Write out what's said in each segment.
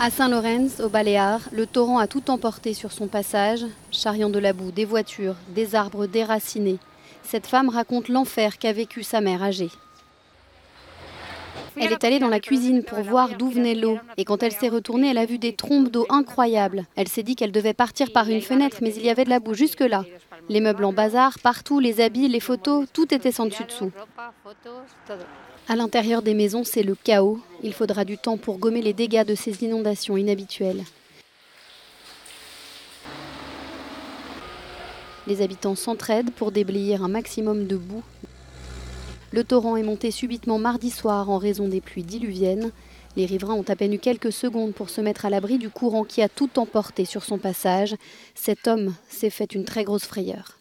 À Saint-Laurens, aux Baléares, le torrent a tout emporté sur son passage, charriant de la boue, des voitures, des arbres déracinés. Cette femme raconte l'enfer qu'a vécu sa mère âgée. Elle est allée dans la cuisine pour voir d'où venait l'eau. Et quand elle s'est retournée, elle a vu des trombes d'eau incroyables. Elle s'est dit qu'elle devait partir par une fenêtre, mais il y avait de la boue jusque-là. Les meubles en bazar, partout, les habits, les photos, tout était sans dessus-dessous. À l'intérieur des maisons, c'est le chaos. Il faudra du temps pour gommer les dégâts de ces inondations inhabituelles. Les habitants s'entraident pour déblayer un maximum de boue. Le torrent est monté subitement mardi soir en raison des pluies diluviennes. Les riverains ont à peine eu quelques secondes pour se mettre à l'abri du courant qui a tout emporté sur son passage. Cet homme s'est fait une très grosse frayeur.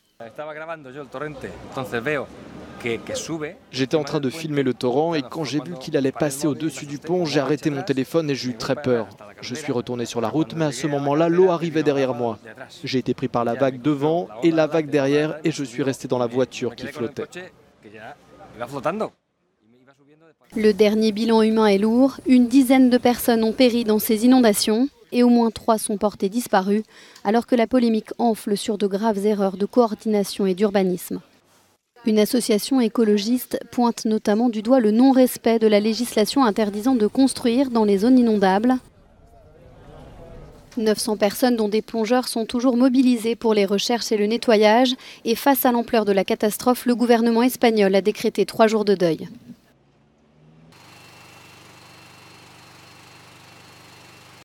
J'étais en train de filmer le torrent et quand j'ai vu qu'il allait passer au-dessus du pont, j'ai arrêté mon téléphone et j'ai eu très peur. Je suis retourné sur la route, mais à ce moment-là, l'eau arrivait derrière moi. J'ai été pris par la vague devant et la vague derrière et je suis resté dans la voiture qui flottait. Le dernier bilan humain est lourd. Une dizaine de personnes ont péri dans ces inondations et au moins 3 sont portées disparues, alors que la polémique enfle sur de graves erreurs de coordination et d'urbanisme. Une association écologiste pointe notamment du doigt le non-respect de la législation interdisant de construire dans les zones inondables. 900 personnes, dont des plongeurs, sont toujours mobilisées pour les recherches et le nettoyage. Et face à l'ampleur de la catastrophe, le gouvernement espagnol a décrété 3 jours de deuil.